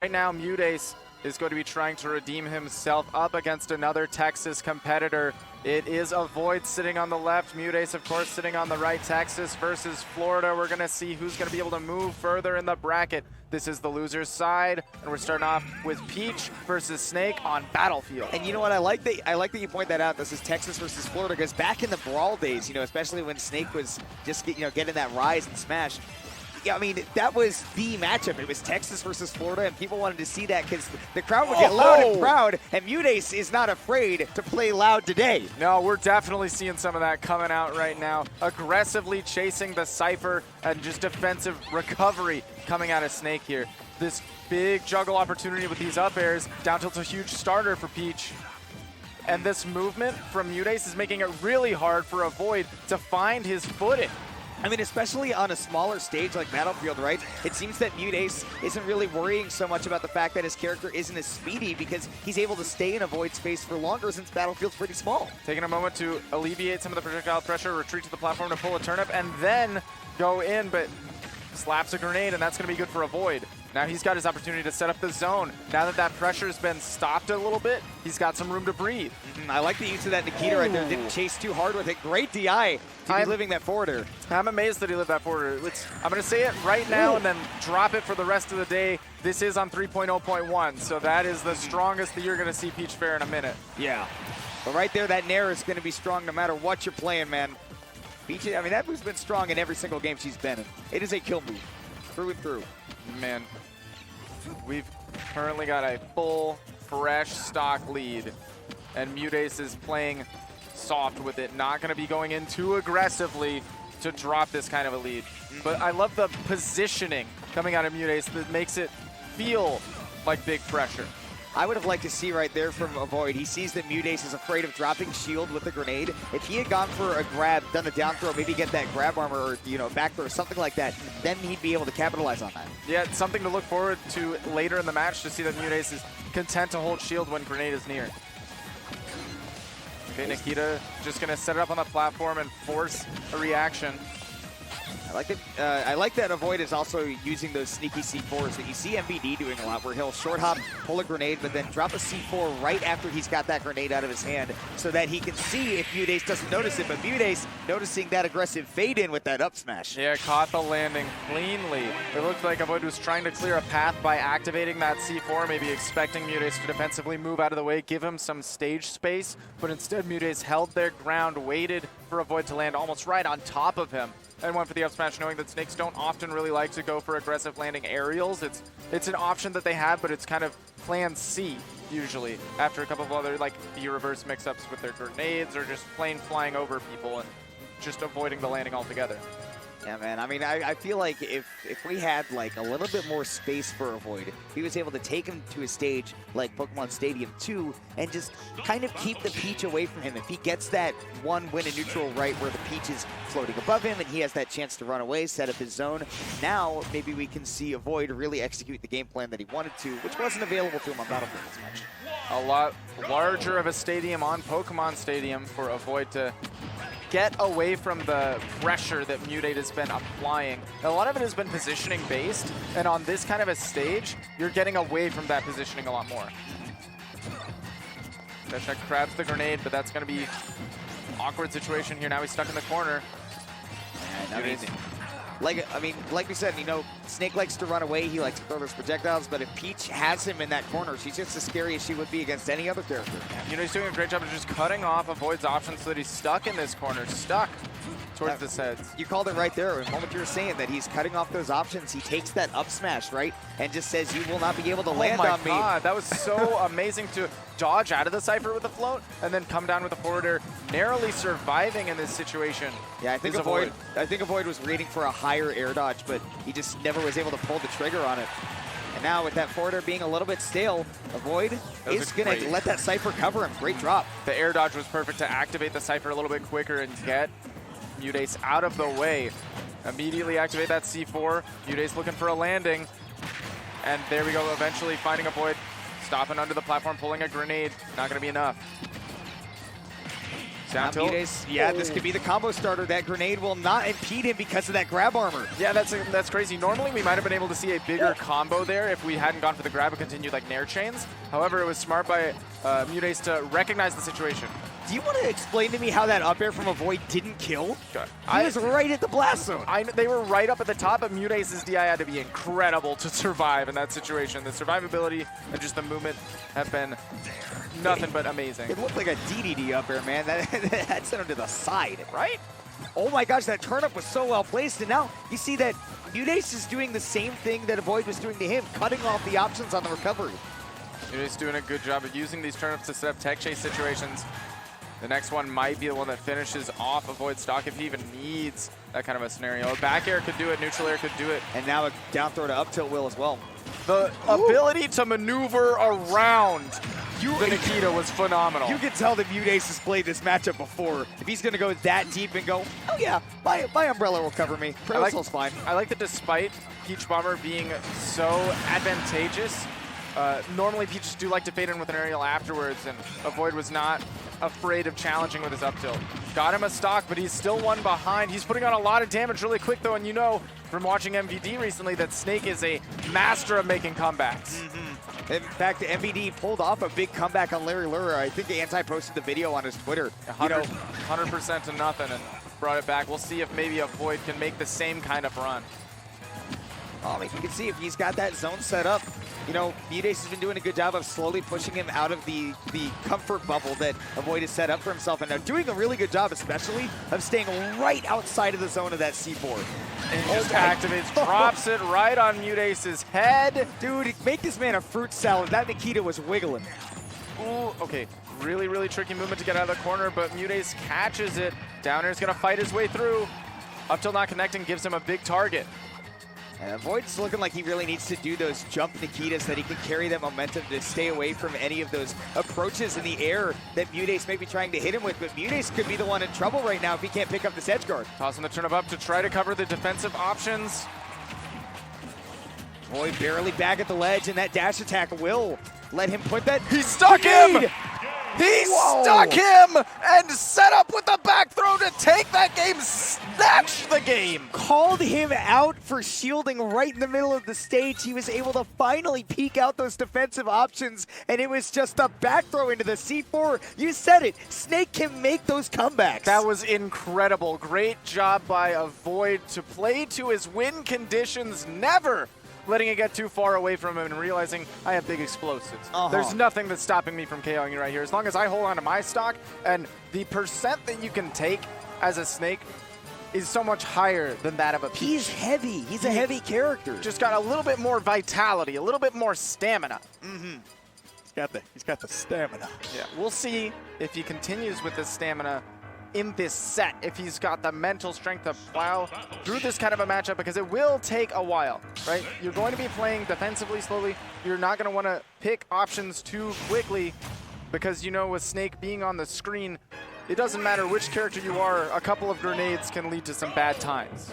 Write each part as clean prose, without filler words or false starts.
Right now, MuteAce is going to be trying to redeem himself up against another Texas competitor. It is a Void sitting on the left, MuteAce, of course, sitting on the right. Texas versus Florida. We're going to see who's going to be able to move further in the bracket. This is the loser's side, and we're starting off with Peach versus Snake on Battlefield. And you know what? I like that you point that out. This is Texas versus Florida, because back in the Brawl days, especially when Snake was just getting that rise and smash. Yeah, I mean, that was the matchup. It was Texas versus Florida, and people wanted to see that because the crowd would get loud and proud, and MuteAce is not afraid to play loud today. No, we're definitely seeing some of that coming out right now. Aggressively chasing the Cypher and just defensive recovery coming out of Snake here. This big juggle opportunity with these up airs. Down tilt's a huge starter for Peach. And this movement from MuteAce is making it really hard for a Void to find his footing. I mean, especially on a smaller stage like Battlefield, right? It seems that MuteAce isn't really worrying so much about the fact that his character isn't as speedy, because he's able to stay in a Void space for longer since Battlefield's pretty small. Taking a moment to alleviate some of the projectile pressure, retreat to the platform to pull a turnip, and then go in, but slaps a grenade, and that's going to be good for a Void. Now he's got his opportunity to set up the zone. Now that that pressure's been stopped a little bit, he's got some room to breathe. I like the use of that Nikita right there. Didn't chase too hard with it. Great DI to be living that forwarder. I'm amazed that he lived that forwarder. I'm going to say it right now and then drop it for the rest of the day. This is on 3.0.1, so that is the strongest that you're going to see Peach fare in a minute. Yeah. But right there, that Nair is going to be strong no matter what you're playing, man. Peach, I mean, that move's been strong in every single game she's been in. It is a kill move, through and through. Man, we've currently got a full, fresh stock lead, and MuteAce is playing soft with it, not going to be going in too aggressively to drop this kind of a lead. But I love the positioning coming out of MuteAce that makes it feel like big pressure. I would have liked to see right there from a Void. He sees that MuteAce is afraid of dropping shield with a grenade. If he had gone for a grab, done a down throw, maybe get that grab armor or back throw or something like that, then he'd be able to capitalize on that. Yeah, it's something to look forward to later in the match, to see that MuteAce is content to hold shield when grenade is near. Okay, Nikita just going to set it up on the platform and force a reaction. I like that Avoid is also using those sneaky C4s that you see MVD doing a lot, where he'll short hop, pull a grenade, but then drop a C4 right after he's got that grenade out of his hand, so that he can see if MuteAce doesn't notice it. But MuteAce noticing that aggressive fade in with that up smash. Yeah, caught the landing cleanly. It looked like Avoid was trying to clear a path by activating that C4, maybe expecting MuteAce to defensively move out of the way, give him some stage space, but instead MuteAce held their ground, waited for Avoid to land almost right on top of him, and went for the up smash, knowing that Snakes don't often really like to go for aggressive landing aerials. It's an option that they have, but it's kind of plan C usually, after a couple of other like the reverse mix-ups with their grenades or just plain flying over people and just avoiding the landing altogether. Yeah, man. I mean, I feel like if we had like a little bit more space for Avoid, if he was able to take him to a stage like Pokemon Stadium 2 and just kind of keep the Peach away from him. If he gets that one win in neutral right where the Peach is floating above him and he has that chance to run away, set up his zone, now maybe we can see Avoid really execute the game plan that he wanted to, which wasn't available to him on Battlefield as much. A lot larger of a stadium on Pokemon Stadium for Avoid to get away from the pressure that MuteAce has been applying. A lot of it has been positioning based, and on this kind of a stage, you're getting away from that positioning a lot more. Dreamhack grabs the grenade, but that's going to be an awkward situation here. Now he's stuck in the corner. Like we said, Snake likes to run away. He likes to throw those projectiles, but if Peach has him in that corner, she's just as scary as she would be against any other character. He's doing a great job of just cutting off Avoid's options so that he's stuck in this corner, stuck towards the heads. You called it right there. The moment you were saying that he's cutting off those options, he takes that up smash, right, and just says, you will not be able to land on me. Oh my God, that was so amazing to dodge out of the Cypher with a float and then come down with a forwarder, narrowly surviving in this situation. Yeah, I think Avoid was waiting for a higher air dodge, but he just never was able to pull the trigger on it. And now with that forwarder being a little bit stale, Avoid is going to let that Cypher cover him. Great drop. The air dodge was perfect to activate the Cypher a little bit quicker and get MuteAce out of the way. Immediately activate that C4. MuteAce looking for a landing. And there we go, eventually finding a Void, stopping under the platform, pulling a grenade. Not going to be enough. Down tilt. MuteAce, yeah, this could be the combo starter. That grenade will not impede him because of that grab armor. Yeah, that's crazy. Normally, we might have been able to see a bigger combo there if we hadn't gone for the grab and continued like Nair chains. However, it was smart by MuteAce to recognize the situation. Do you want to explain to me how that up air from Avoid didn't kill? He was right at the blast zone. They were right up at the top, but MuteAce's DI had to be incredible to survive in that situation. The survivability and just the movement have been nothing but amazing. It looked like a DDD up air, man. That sent him to the side, right? Oh my gosh, that turn-up was so well placed, and now you see that MuteAce is doing the same thing that Avoid was doing to him, cutting off the options on the recovery. MuteAce doing a good job of using these turn-ups to set up tech chase situations. The next one might be the one that finishes off Avoid stock if he even needs that kind of a scenario. Back air could do it, neutral air could do it. And now a down throw to up tilt will as well. The ability to maneuver around the Nikita was phenomenal. You can tell that MuteAce has played this matchup before. If he's going to go that deep and go, oh yeah, my umbrella will cover me. Protosol's fine. I like that despite Peach Bomber being so advantageous, normally Peaches do like to fade in with an aerial afterwards, and Avoid was not afraid of challenging with his up tilt. Got him a stock, but he's still one behind. He's putting on a lot of damage really quick though, and you know from watching MVD recently that Snake is a master of making comebacks. In fact, MVD pulled off a big comeback on Larry Lura. I think Anti posted the video on his Twitter. 100% to nothing and brought it back. We'll see if maybe Avoid can make the same kind of run. I mean, you can see if he's got that zone set up. You know, MuteAce has been doing a good job of slowly pushing him out of the comfort bubble that Avoid has set up for himself, and they're doing a really good job, especially of staying right outside of the zone of that C4. And just activates, drops it right on MuteAce's head. Dude, make this man a fruit salad. That Nikita was wiggling. Ooh, okay. Really, really tricky movement to get out of the corner, but MuteAce catches it. Down air's gonna fight his way through. Up till not connecting gives him a big target. And Avoid's looking like he really needs to do those jump Nikitas that he can carry that momentum to stay away from any of those approaches in the air that MuteAce may be trying to hit him with. But MuteAce could be the one in trouble right now if he can't pick up this edge guard. Tossing the turn up to try to cover the defensive options. Avoid barely back at the ledge, and that dash attack will let him put that. He stuck him! He stuck him and set up with the back throw to take that game, snatch the game. Called him out for shielding right in the middle of the stage. He was able to finally peek out those defensive options, and it was just a back throw into the C4. You said it, Snake can make those comebacks. That was incredible. Great job by Avoid to play to his win conditions, never letting it get too far away from him and realizing I have big explosives. There's nothing that's stopping me from KOing you right here. As long as I hold on to my stock, and the percent that you can take as a Snake is so much higher than that of a Peach. He's heavy. He's a heavy character. Just got a little bit more vitality, a little bit more stamina. He's got the stamina. Yeah, we'll see if he continues with this stamina in this set, if he's got the mental strength to plow through this kind of a matchup, because it will take a while, right? You're going to be playing defensively slowly. You're not going to want to pick options too quickly because, you know, with Snake being on the screen, it doesn't matter which character you are, a couple of grenades can lead to some bad times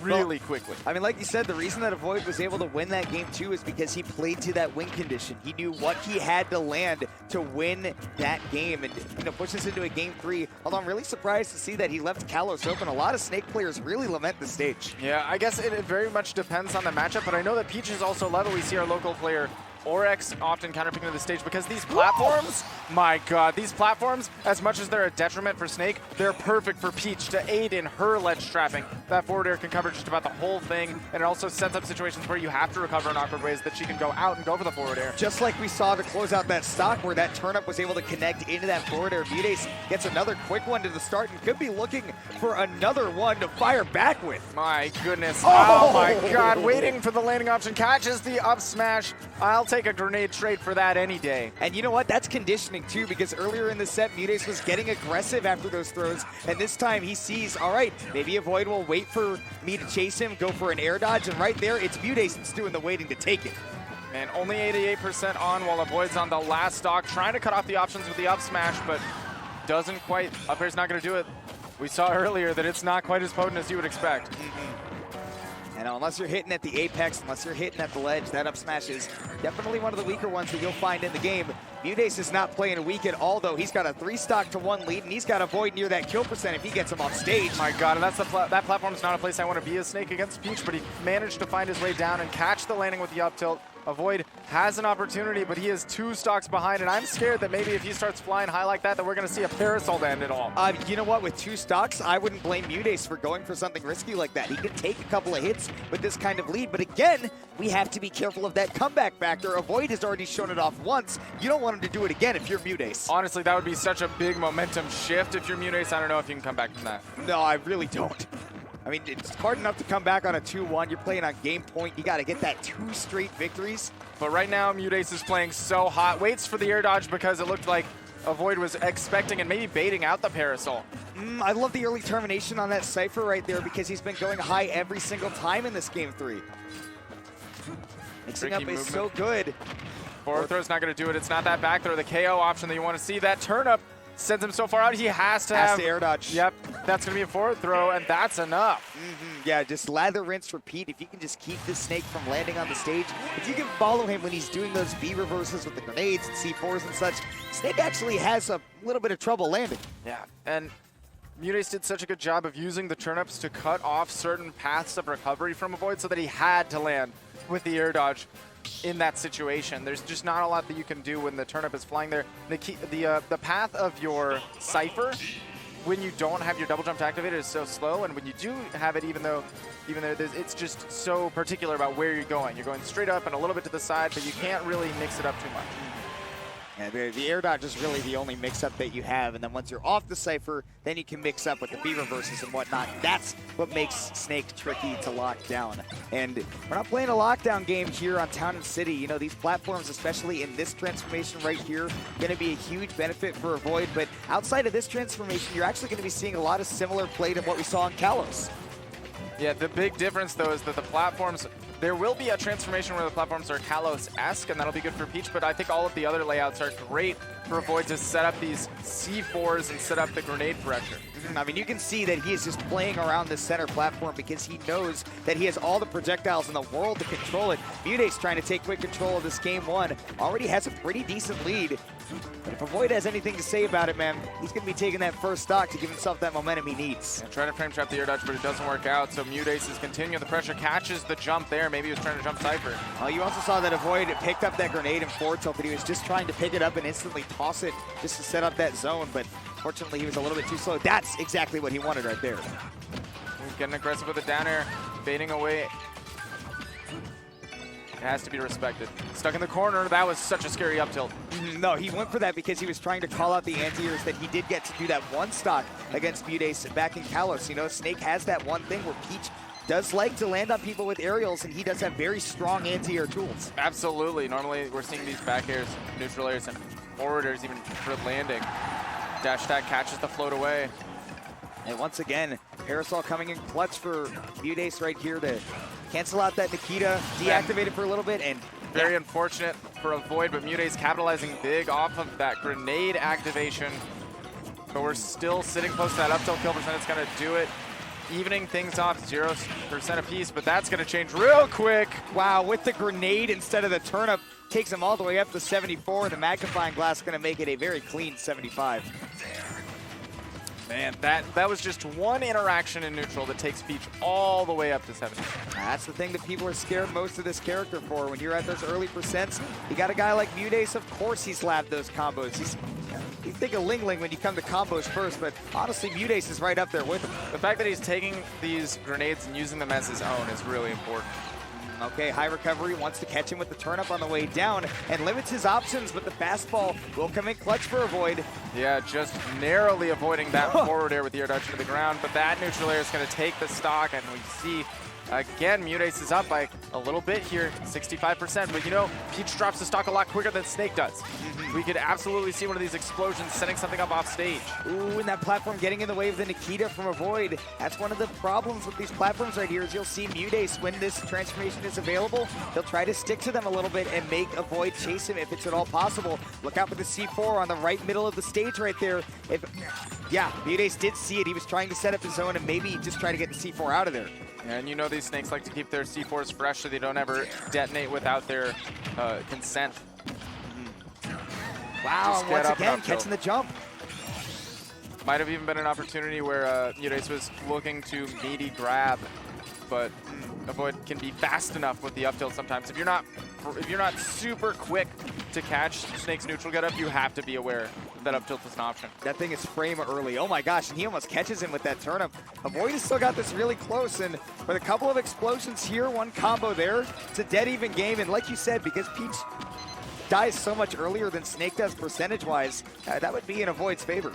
really quickly. I mean, like you said, the reason that Avoid was able to win that game too is because he played to that win condition. He knew what he had to land to win that game and, you know, push us into a game 3. Although I'm really surprised to see that he left Kalos open. A lot of Snake players really lament the stage. Yeah, I guess it very much depends on the matchup, but I know that Peach is also level. We see our local player Oryx often counterpicking to the stage because these platforms, my god, these platforms, as much as they're a detriment for Snake, they're perfect for Peach to aid in her ledge trapping. That forward air can cover just about the whole thing, and it also sets up situations where you have to recover in awkward ways that she can go out and go for the forward air. Just like we saw to close out that stock where that turn-up was able to connect into that forward air. MuteAce gets another quick one to the start and could be looking for another one to fire back with. My goodness. Oh my god, waiting for the landing option, catches the up smash. I'll take a grenade trade for that any day. And you know what? That's conditioning too, because earlier in the set, MuteAce was getting aggressive after those throws, and this time he sees, all right, maybe Avoid will wait for me to chase him, go for an air dodge, and right there, it's MuteAce that's doing the waiting to take it. Man, only 88% on while Avoid's on the last stock, trying to cut off the options with the up smash, but doesn't quite. Up air's not going to do it. We saw earlier that it's not quite as potent as you would expect. You know, unless you're hitting at the apex, unless you're hitting at the ledge, that up smash is definitely one of the weaker ones that you'll find in the game. MuteAce is not playing weak at all, though. He's got a 3-stock-to-1 lead, and he's got to avoid near that kill percent if he gets him off stage. My God, and that's that platform's not a place I want to be as Snake against Peach, but he managed to find his way down and catch the landing with the up tilt. Avoid has an opportunity, but he is 2 stocks behind, and I'm scared that maybe if he starts flying high like that we're going to see a parasol to end it all. You know what? With 2 stocks, I wouldn't blame MuteAce for going for something risky like that. He could take a couple of hits with this kind of lead, but again, we have to be careful of that comeback factor. Avoid has already shown it off once. You don't want him to do it again if you're MuteAce. Honestly, that would be such a big momentum shift if you're MuteAce. I don't know if you can come back from that. No, I really don't. I mean, it's hard enough to come back on a 2-1. You're playing on game point. You got to get that 2 straight victories. But right now, MuteAce is playing so hot. Waits for the air dodge because it looked like Avoid was expecting and maybe baiting out the parasol. I love the early termination on that Cypher right there because he's been going high every single time in this game 3. Mixing up is so good. Forward throw's not going to do it. It's not that back throw, the KO option that you want to see. That turnip sends him so far out, he has to have... to air dodge. Yep, that's going to be a forward throw, and that's enough. Yeah, just lather, rinse, repeat. If you can just keep this Snake from landing on the stage, if you can follow him when he's doing those V reverses with the grenades and C4s and such, Snake actually has a little bit of trouble landing. Yeah, and MuteAce did such a good job of using the turnips to cut off certain paths of recovery from Avoid so that he had to land with the air dodge in that situation. There's just not a lot that you can do when the turnip is flying there. The path of your Cypher, when you don't have your double jump activated, is so slow, and when you do have it, even though it's just so particular about where you're going. You're going straight up and a little bit to the side, but you can't really mix it up too much. Yeah, the air dodge is really the only mix-up that you have, and then once you're off the Cypher, then you can mix up with the B reverses and whatnot. That's what makes Snake tricky to lock down. And we're not playing a lockdown game here on Town and City. You know, these platforms, especially in this transformation right here, going to be a huge benefit for Avoid, but outside of this transformation, you're actually going to be seeing a lot of similar play to what we saw in Kalos. Yeah, the big difference, though, is that the platforms... There will be a transformation where the platforms are Kalos-esque, and that'll be good for Peach, but I think all of the other layouts are great for Avoid to set up these C4s and set up the grenade pressure. I mean, you can see that he is just playing around this center platform because he knows that he has all the projectiles in the world to control it. MuteAce trying to take quick control of this game 1. Already has a pretty decent lead. But if Avoid has anything to say about it, man, he's going to be taking that first stock to give himself that momentum he needs. Yeah, trying to frame trap the air dodge, but it doesn't work out, so MuteAce is continuing the pressure, catches the jump there. Maybe he was trying to jump Cypher. You also saw that Avoid picked up that grenade and forward tilt, but he was just trying to pick it up and instantly toss it just to set up that zone, but fortunately he was a little bit too slow. That's exactly what he wanted right there. He's getting aggressive with the down air, fading away. It has to be respected. Stuck in the corner, that was such a scary up tilt. No, he went for that because he was trying to call out the anti-airs that he did get to do that 1 stock against MuteAce back in Kalos. You know, Snake has that one thing where Peach does like to land on people with aerials, and he does have very strong anti-air tools. Absolutely. Normally, we're seeing these back airs, neutral airs, and forward airs even for landing. Dash attack catches the float away. And once again, Parasol coming in clutch for MuteAce right here to cancel out that Nikita, deactivate it for a little bit, and very unfortunate for Avoid, but MuteAce capitalizing big off of that grenade activation. But we're still sitting close to that up tilt kill percent. It's going to do it. Evening things off 0% apiece, but that's going to change real quick. Wow, with the grenade instead of the turnip, takes him all the way up to 74. The magnifying glass going to make it a very clean 75. Man, that was just one interaction in neutral that takes Peach all the way up to 70. That's the thing that people are scared most of this character for. When you're at those early percents, you got a guy like MuteAce, of course he's labbed those combos. You think of Ling Ling when you come to combos first, but honestly, MuteAce is right up there with him. The fact that he's taking these grenades and using them as his own is really important. Okay, high recovery, wants to catch him with the turnip on the way down and limits his options, but the fastball will come in clutch for Avoid. Yeah, just narrowly avoiding that forward air with the air dodge to the ground, but that neutral air is going to take the stock, and we see, again, MuteAce is up by a little bit here, 65%, but you know, Peach drops the stock a lot quicker than Snake does. We could absolutely see one of these explosions setting something up off stage. Ooh, and that platform getting in the way of the Nikita from Avoid. That's one of the problems with these platforms right here is you'll see MuteAce, when this transformation is available, they'll try to stick to them a little bit and make Avoid chase him if it's at all possible. Look out for the C4 on the right middle of the stage right there. Yeah, MuteAce did see it. He was trying to set up his zone and maybe just try to get the C4 out of there. And you know these snakes like to keep their C4s fresh so they don't ever detonate without their consent. Wow, Just once get up and again, up tilt. catching the jump. Might have even been an opportunity where MuteAce was looking to meaty grab, but Avoid can be fast enough with the up tilt sometimes. If you're not super quick to catch Snake's neutral get up, you have to be aware that up tilt is an option. That thing is frame early. Oh my gosh, and he almost catches him with that turnip. Avoid has still got this really close, and with a couple of explosions here, one combo there, it's a dead even game. And like you said, because Peach dies so much earlier than Snake does percentage-wise, that would be in Avoid's favor.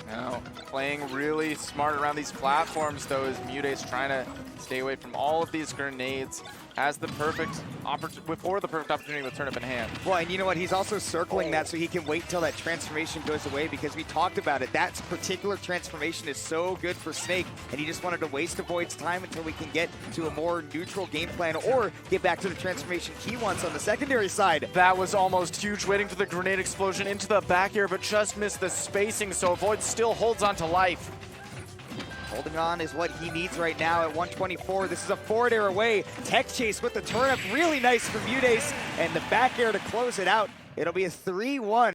Now, playing really smart around these platforms, though, is MuteAce trying to stay away from all of these grenades. Has the perfect opportunity with turnip in hand. Well, and you know what? He's also circling that so he can wait till that transformation goes away, because we talked about it. That particular transformation is so good for Snake, and he just wanted to waste Avoid's time until we can get to a more neutral game plan or get back to the transformation he wants on the secondary side. That was almost huge, waiting for the grenade explosion into the back air, but just missed the spacing, so Avoid still holds on to life. Holding on is what he needs right now at 124. This is a forward air away. Tech chase with the turnip. Really nice from MuteAce. And the back air to close it out. It'll be a 3-1.